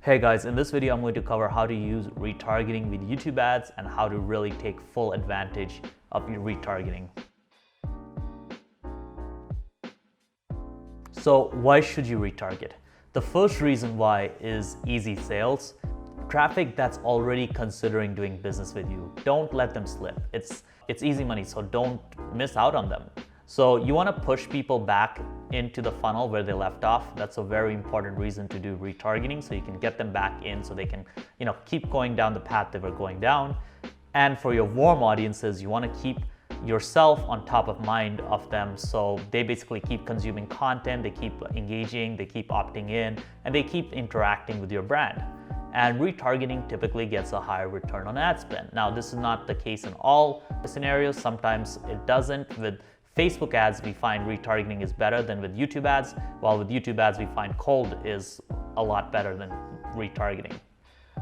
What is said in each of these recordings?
Hey guys, in this video I'm going to cover how to use retargeting with YouTube ads and how to really take full advantage of your retargeting. So why should you retarget? The first reason why is easy sales. Traffic that's already considering doing business with you, don't let them slip. It's easy money, so don't miss out on them. So you want to push people back into the funnel where they left off. That's a very important reason to do retargeting, so you can get them back in so they can, keep going down the path they were going down. And for your warm audiences, you want to keep yourself on top of mind of them, so they basically keep consuming content, they keep engaging, they keep opting in, and they keep interacting with your brand. And retargeting typically gets a higher return on ad spend. Now, this is not the case in all scenarios. Sometimes it doesn't. With Facebook ads, we find retargeting is better than with YouTube ads, while with YouTube ads, we find cold is a lot better than retargeting.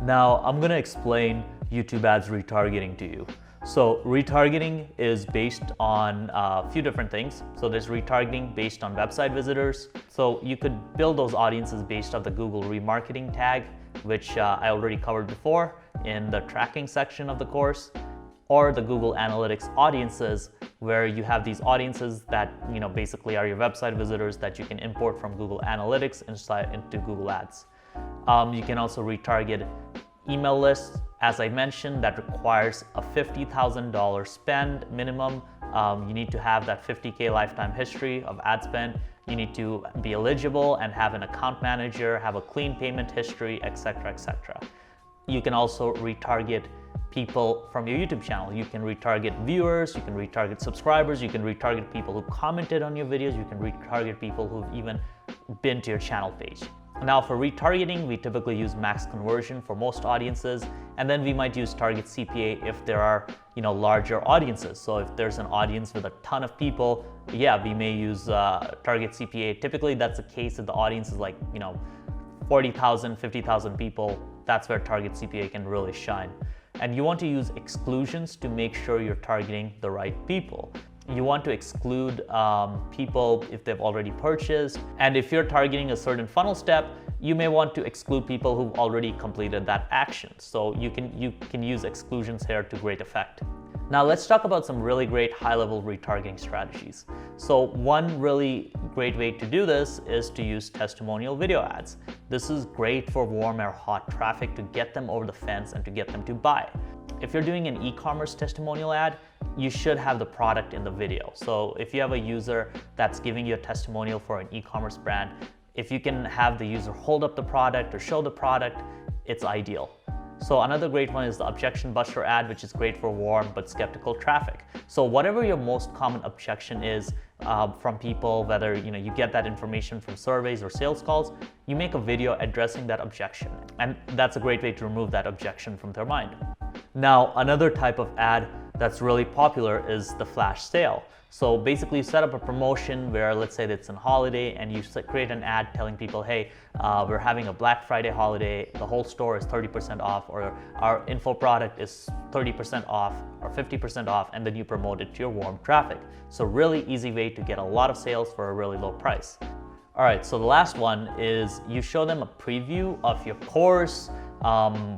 Now, I'm gonna explain YouTube ads retargeting to you. So retargeting is based on a few different things. So there's retargeting based on website visitors. So you could build those audiences based on the Google remarketing tag, which I already covered before in the tracking section of the course, or the Google Analytics audiences, where you have these audiences that basically are your website visitors that you can import from Google Analytics into Google Ads. You can also retarget email lists. As I mentioned, that requires a $50,000 spend minimum. You need to have that 50K lifetime history of ad spend. You need to be eligible and have an account manager, have a clean payment history, etc., etc. You can also retarget people from your YouTube channel. You can retarget viewers, you can retarget subscribers, you can retarget people who commented on your videos, you can retarget people who've even been to your channel page. Now for retargeting, we typically use max conversion for most audiences, and then we might use target CPA if there are larger audiences. So if there's an audience with a ton of people, yeah, we may use target CPA. Typically that's the case if the audience is like 40,000, 50,000 people. That's where target CPA can really shine. And you want to use exclusions to make sure you're targeting the right people. You want to exclude people if they've already purchased. And if you're targeting a certain funnel step, you may want to exclude people who've already completed that action. So you can use exclusions here to great effect. Now let's talk about some really great high-level retargeting strategies. So one really great way to do this is to use testimonial video ads. This is great for warm or hot traffic to get them over the fence and to get them to buy. If you're doing an e-commerce testimonial ad, you should have the product in the video. So if you have a user that's giving you a testimonial for an e-commerce brand, if you can have the user hold up the product or show the product, it's ideal. So another great one is the objection buster ad, which is great for warm but skeptical traffic. So whatever your most common objection is from people, whether you get that information from surveys or sales calls, you make a video addressing that objection. And that's a great way to remove that objection from their mind. Now, another type of ad that's really popular is the flash sale. So basically you set up a promotion where, let's say it's a holiday, and you create an ad telling people, hey, we're having a Black Friday holiday, the whole store is 30% off, or our info product is 30% off or 50% off, and then you promote it to your warm traffic. So really easy way to get a lot of sales for a really low price. All right, so the last one is you show them a preview of your course,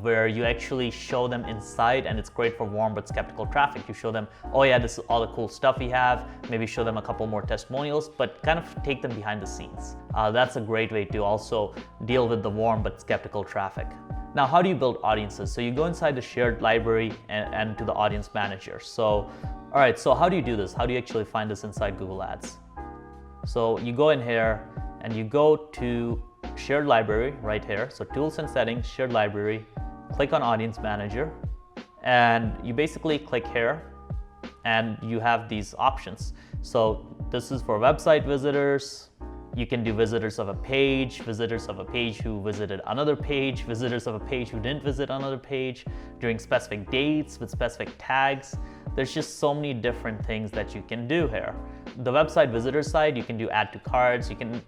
where you actually show them inside, and it's great for warm but skeptical traffic. You show them, oh yeah, this is all the cool stuff we have, maybe show them a couple more testimonials, but kind of take them behind the scenes. That's a great way to also deal with the warm but skeptical traffic. Now, how do you build audiences? So you go inside the shared library and to the audience manager. So, all right, so how do you do this? How do you actually find this inside Google Ads? So you go in here and you go to shared library right here. So tools and settings, shared library, click on audience manager, and you basically click here and you have these options. So this is for website visitors. You can do visitors of a page who visited another page, visitors of a page who didn't visit another page, during specific dates with specific tags. There's just so many different things that you can do here. The website visitor side, you can do add to cards, you can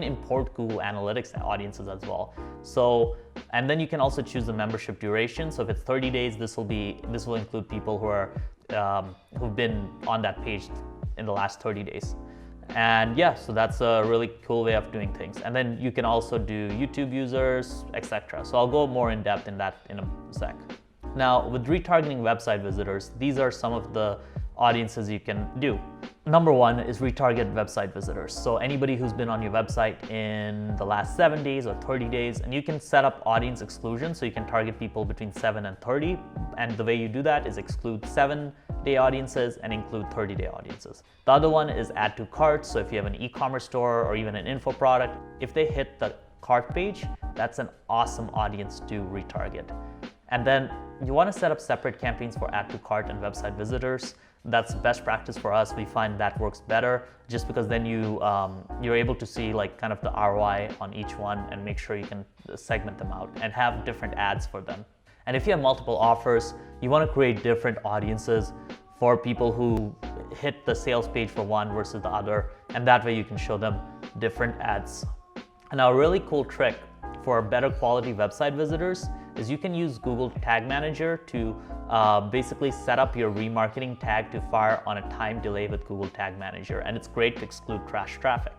import Google Analytics audiences as well. So, and then you can also choose the membership duration. So if it's 30 days, this will include people who are who've been on that page in the last 30 days. And yeah, so that's a really cool way of doing things. And then you can also do YouTube users, etc. So I'll go more in depth in that in a sec. Now, with retargeting website visitors, these are some of the audiences you can do. Number one is retarget website visitors. So anybody who's been on your website in the last 7 days or 30 days, and you can set up audience exclusion. So you can target people between 7 and 30. And the way you do that is exclude 7-day audiences and include 30-day audiences. The other one is add to cart. So if you have an e-commerce store or even an info product, if they hit the cart page, that's an awesome audience to retarget. And then you want to set up separate campaigns for add to cart and website visitors. That's best practice for us. We find that works better just because then you're able to see like kind of the ROI on each one and make sure you can segment them out and have different ads for them. And if you have multiple offers, you want to create different audiences for people who hit the sales page for one versus the other, and that way you can show them different ads. And now a really cool trick for better quality website visitors is you can use Google Tag Manager to basically set up your remarketing tag to fire on a time delay with Google Tag Manager, and it's great to exclude trash traffic.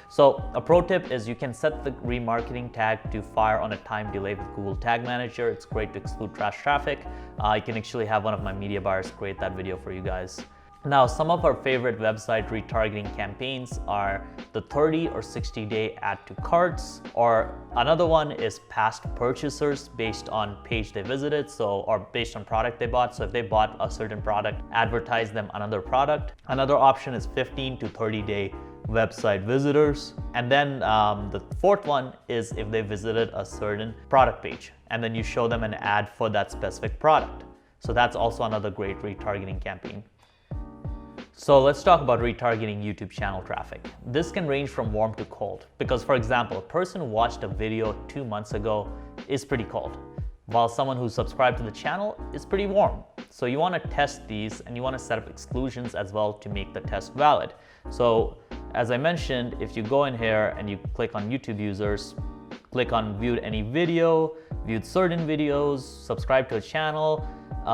So a pro tip is you can set the remarketing tag to fire on a time delay with Google Tag Manager. It's great to exclude trash traffic. I can actually have one of my media buyers create that video for you guys. Now, some of our favorite website retargeting campaigns are the 30 or 60-day add to carts, or another one is past purchasers based on page they visited, or based on product they bought. So if they bought a certain product, advertise them another product. Another option is 15 to 30-day website visitors. And then the fourth one is if they visited a certain product page, and then you show them an ad for that specific product. So that's also another great retargeting campaign. So let's talk about retargeting YouTube channel traffic. This can range from warm to cold because, for example, a person who watched a video 2 months ago is pretty cold, while someone who subscribed to the channel is pretty warm. So you want to test these, and you want to set up exclusions as well to make the test valid. So as I mentioned, if you go in here and you click on YouTube users, click on viewed any video, viewed certain videos, subscribe to a channel.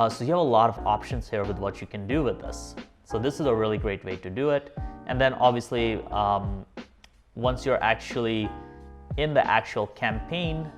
So you have a lot of options here with what you can do with this. So this is a really great way to do it. And then obviously, once you're actually in the actual campaign,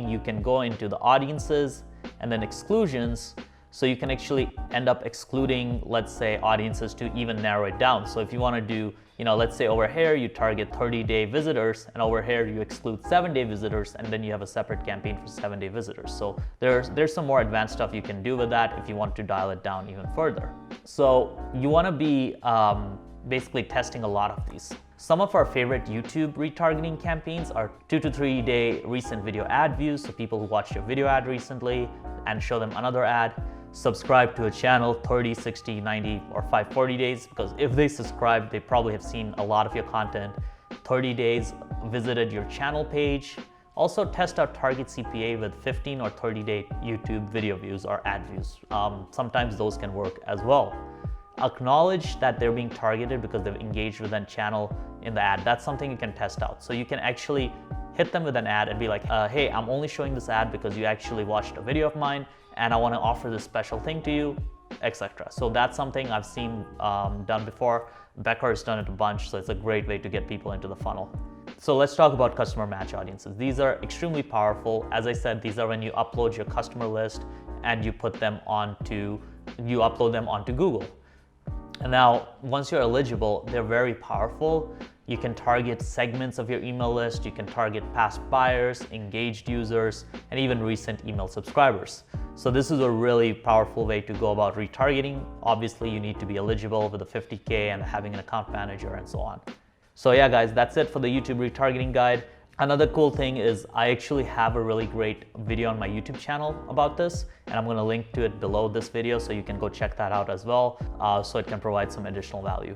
you can go into the audiences and then exclusions. So you can actually end up excluding, let's say, audiences to even narrow it down. So if you want to do, let's say over here you target 30-day visitors, and over here you exclude 7-day visitors, and then you have a separate campaign for 7-day visitors. So there's some more advanced stuff you can do with that if you want to dial it down even further. So you want to be basically testing a lot of these. Some of our favorite YouTube retargeting campaigns are 2 to 3 day recent video ad views, so people who watched your video ad recently and show them another ad. Subscribe to a channel 30, 60, 90, or 540 days, because if they subscribe, they probably have seen a lot of your content. 30 days visited your channel page. Also test out target CPA with 15 or 30-day YouTube video views or ad views. Sometimes those can work as well. Acknowledge that they're being targeted because they've engaged with that channel in the ad. That's something you can test out. So you can actually hit them with an ad and be like, hey, I'm only showing this ad because you actually watched a video of mine and I want to offer this special thing to you, etc. So that's something I've seen done before. Becker has done it a bunch, so it's a great way to get people into the funnel. So let's talk about customer match audiences. These are extremely powerful. As I said, these are when you upload your customer list and you upload them onto Google. And now, once you're eligible, they're very powerful. You can target segments of your email list. You can target past buyers, engaged users, and even recent email subscribers. So this is a really powerful way to go about retargeting. Obviously, you need to be eligible with a 50K and having an account manager and so on. So yeah, guys, that's it for the YouTube retargeting guide. Another cool thing is I actually have a really great video on my YouTube channel about this, and I'm going to link to it below this video so you can go check that out as well, so it can provide some additional value.